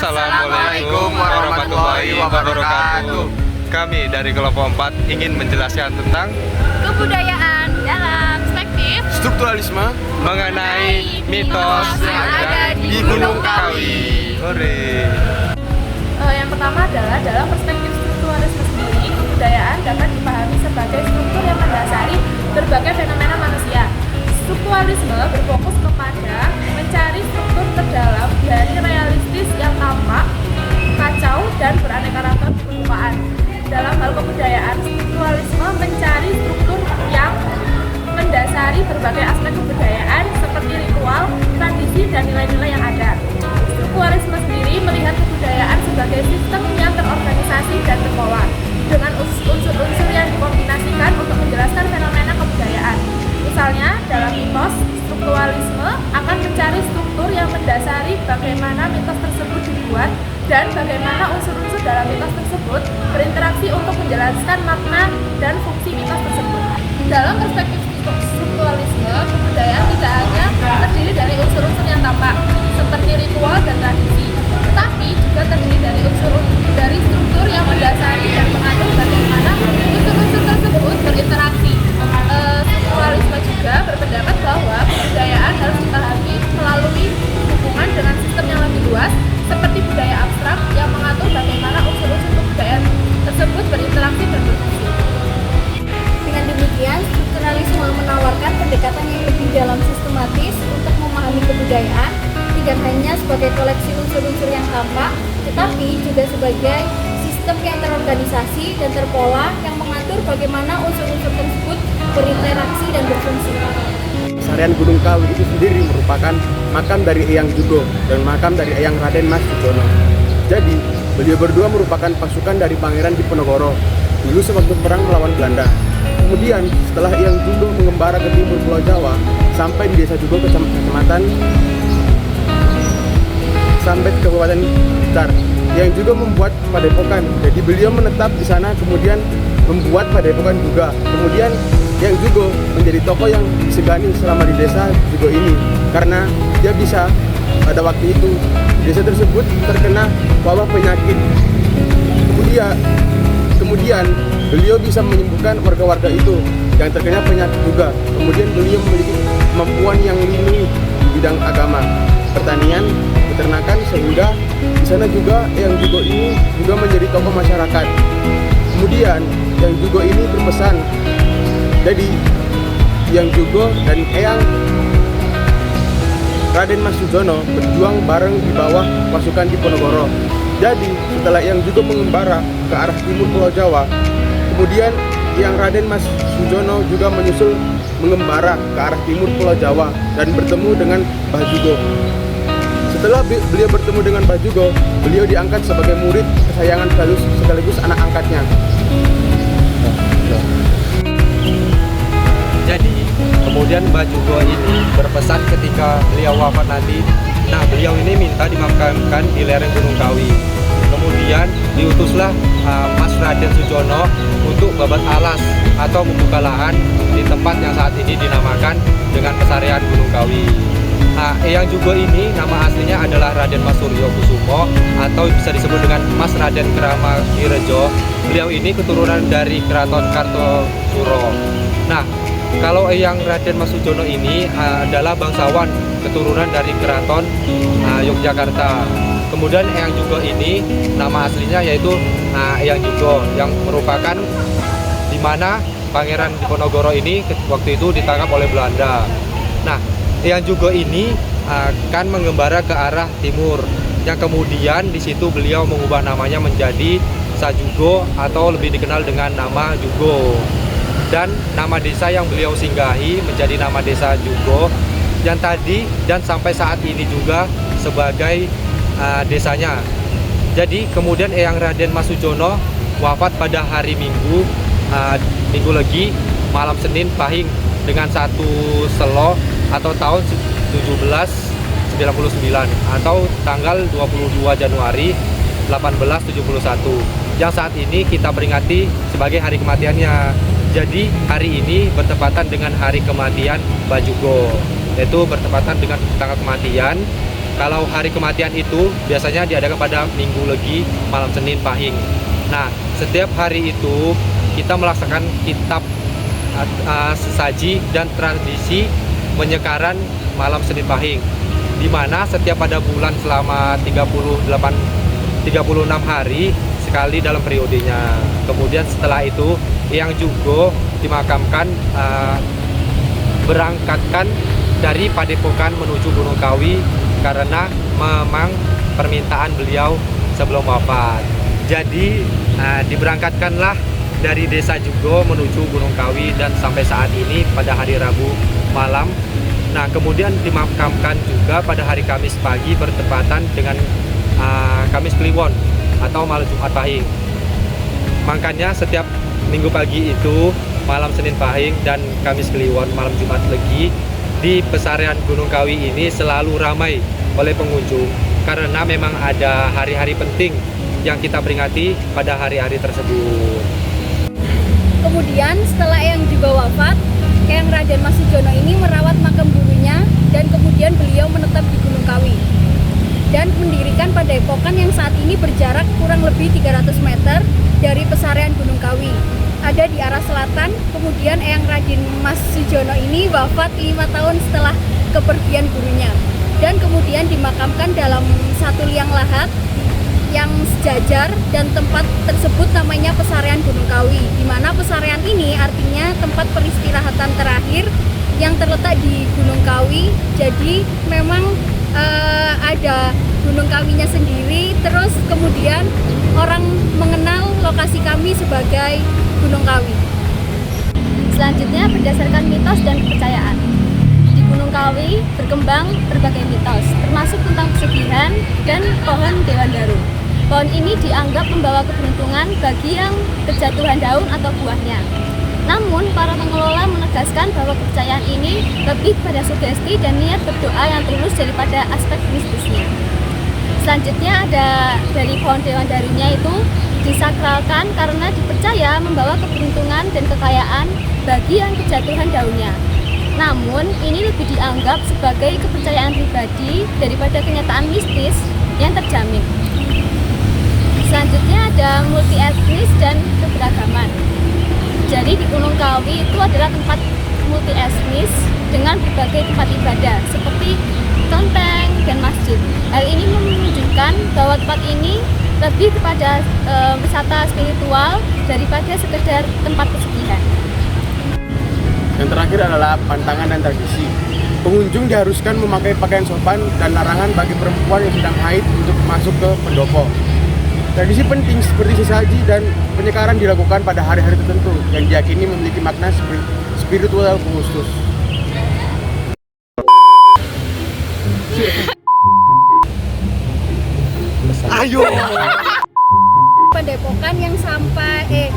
Assalamualaikum warahmatullahi wabarakatuh. Kami dari kelompok 4 ingin menjelaskan tentang kebudayaan dalam perspektif strukturalisme mengenai mitos yang ada di Gunung Kawi. Hore. Yang pertama adalah dalam perspektif strukturalisme sendiri, kebudayaan dapat dipahami sebagai struktur yang mendasari berbagai fenomena manusia. Strukturalisme berfokus kepada mencari struktur terdalam dari realistis yang tampak, kacau, dan beraneka ragam di permukaan. Dalam hal kebudayaan, strukturalisme mencari struktur yang mendasari berbagai aspek kebudayaan seperti ritual, tradisi, dan nilai-nilai yang ada. Strukturalisme sendiri melihat kebudayaan sebagai sistem yang terorganisasi dan terpola dengan unsur-unsur yang dikombinasikan untuk menjelaskan fenomena kebudayaan. Misalnya, dalam mitos, strukturalisme akan mencari struktur yang mendasari bagaimana mitos tersebut dibuat dan bagaimana unsur-unsur dalam mitos tersebut berinteraksi untuk menjelaskan makna dan fungsi mitos tersebut. Dalam perspektif strukturalisme, kebudayaan tidak hanya terdiri dari unsur-unsur yang tampak, seperti ritual dan tradisi, tetapi juga terdiri dari dari struktur yang mendasari dan mengatur bagaimana unsur-unsur tersebut berinteraksi. Strukturalisme juga berpendapat bahwa kebudayaan harus dipahami melalui hubungan dengan sistem yang lebih luas, seperti budaya abstrak yang mengatur bagaimana unsur-unsur kebudayaan tersebut berinteraksi dan berfungsi. Dengan demikian, strukturalisme menawarkan pendekatan yang lebih dalam sistematis untuk memahami kebudayaan, tidak hanya sebagai koleksi unsur-unsur yang tampak, tetapi juga sebagai sistem yang terorganisasi dan terpola yang mengatur bagaimana unsur-unsur tersebut berinteraksi dan berfungsi. Keseharian Gunung Kawi itu sendiri merupakan makam dari Eyang Jugo dan makam dari Eyang Raden Mas Sujono. Jadi, beliau berdua merupakan pasukan dari Pangeran Diponegoro dulu sewaktu perang melawan Belanda. Kemudian, setelah Eyang Jugo mengembara ke timur Pulau Jawa sampai di Desa Jugo kecamatan sampai ke Kabupaten Blitar, yang juga membuat padepokan. Jadi beliau menetap di sana, kemudian membuat padepokan juga. Kemudian yang juga menjadi tokoh yang disegani selama di desa Jugo ini, karena dia bisa pada waktu itu desa tersebut terkena wabah penyakit. Kemudian beliau bisa menyembuhkan warga-warga itu yang terkena penyakit juga. Kemudian beliau memiliki kemampuan yang lini di bidang agama, pertanian, peternakan, sehingga di sana juga yang Jugo ini juga menjadi tokoh masyarakat. Kemudian yang Jugo ini berpesan, jadi yang Jugo dan Eyang Raden Mas Sujono berjuang bareng di bawah pasukan Diponegoro. Jadi setelah yang Jugo mengembara ke arah timur Pulau Jawa, kemudian yang Raden Mas Sujono juga menyusul mengembara ke arah timur Pulau Jawa dan bertemu dengan Mbah Jugo. Setelah beliau bertemu dengan Mbah Jugo, beliau diangkat sebagai murid kesayangan sekaligus anak angkatnya. Jadi, kemudian Mbah Jugo ini berpesan ketika beliau wafat nanti, beliau ini minta dimakamkan di lereng Gunung Kawi. Kemudian diutuslah Mas Raden Sujono untuk babat alas atau membuka lahan di tempat yang saat ini dinamakan dengan Pesarian Gunung Kawi. Eyang Jugo ini nama aslinya adalah Raden Mas Suryo Kusumo atau bisa disebut dengan Mas Raden Krama Girejo. Beliau ini keturunan dari Keraton Kartosuro. Kalau Eyang Raden Mas Sujono ini adalah bangsawan keturunan dari Keraton Yogyakarta. Kemudian Eyang Jugo ini nama aslinya yaitu Eyang Jugo yang merupakan di mana Pangeran Diponegoro ini waktu itu ditangkap oleh Belanda. Eyang Jugo ini akan mengembara ke arah timur, yang kemudian di situ beliau mengubah namanya menjadi Sajugo atau lebih dikenal dengan nama Jugo. Dan nama desa yang beliau singgahi menjadi nama desa Jugo yang tadi dan sampai saat ini juga sebagai desanya. Jadi kemudian Eyang Raden Mas Sujono wafat pada hari Minggu, Minggu Legi, malam Senin Pahing dengan 1 Selo atau tahun 1799 atau tanggal 22 Januari 1871 yang saat ini kita peringati sebagai hari kematiannya. Jadi hari ini bertepatan dengan hari kematian Mbah Jugo, yaitu bertepatan dengan tanggal kematian Kalau hari kematian itu biasanya diadakan pada Minggu Legi, malam Senin Pahing. Nah, setiap hari itu kita melaksanakan kitab sesaji dan tradisi penyekaran malam Senin Pahing, di mana setiap pada bulan selama 36 hari sekali dalam periodenya. Kemudian setelah itu Eyang Jugo dimakamkan, berangkatkan dari Padepokan menuju Gunung Kawi karena memang permintaan beliau sebelum wafat. Jadi diberangkatkanlah dari Desa Jugo menuju Gunung Kawi dan sampai saat ini pada hari Rabu malam. Nah, kemudian dimakamkan juga pada hari Kamis pagi bertepatan dengan Kamis Kliwon atau malam Jumat Pahing. Makanya setiap Minggu pagi itu malam Senin Pahing dan Kamis Kliwon malam Jumat Legi di pesarian Gunung Kawi ini selalu ramai oleh pengunjung karena memang ada hari-hari penting yang kita peringati pada hari-hari tersebut. Kemudian setelah Eyang juga wafat, Eyang Raden Mas Sujono ini merawat makam gurunya dan kemudian beliau menetap di Gunung Kawi dan mendirikan padepokan yang saat ini berjarak kurang lebih 300 meter dari pesarian Gunung Kawi. Ada di arah selatan. Kemudian Eyang Raden Mas Sujono ini wafat 5 tahun setelah kepergian gurunya dan kemudian dimakamkan dalam satu liang lahat yang sejajar, dan tempat tersebut namanya pesarian Gunung Kawi, di mana pesarian ini artinya tempat peristirahatan terakhir yang terletak di Gunung Kawi. Jadi memang ada Gunung Kawinya sendiri, terus kemudian orang mengenal lokasi kami sebagai Gunung Kawi. Selanjutnya berdasarkan mitos dan kepercayaan. Di Gunung Kawi berkembang berbagai mitos, termasuk tentang pesugihan dan pohon Dewan Daru. Pohon ini dianggap membawa keberuntungan bagi yang kejatuhan daun atau buahnya. Namun, para pengelola menegaskan bahwa kepercayaan ini lebih pada sugesti dan niat berdoa yang tulus daripada aspek mistisnya. Selanjutnya ada dari pohon Dewan Darunya itu disakralkan karena dipercaya membawa keberuntungan dan kekayaan bagi yang kejatuhan daunnya. Namun, ini lebih dianggap sebagai kepercayaan pribadi daripada kenyataan mistis yang terjamin. Selanjutnya ada multi etnis dan keberagaman. Jadi di Gunung Kawi itu adalah tempat multi etnis dengan berbagai tempat ibadah seperti kelenteng dan masjid. Hal ini menunjukkan bahwa tempat ini lebih kepada wisata spiritual daripada sekedar tempat pesugihan. Yang terakhir adalah pantangan dan tradisi. Pengunjung diharuskan memakai pakaian sopan dan larangan bagi perempuan yang sedang haid untuk masuk ke pendopo. Tradisi penting seperti sesaji dan penyekaran dilakukan pada hari-hari tertentu yang diyakini memiliki makna spiritual khusus. Ayo. Padepokan yang sampai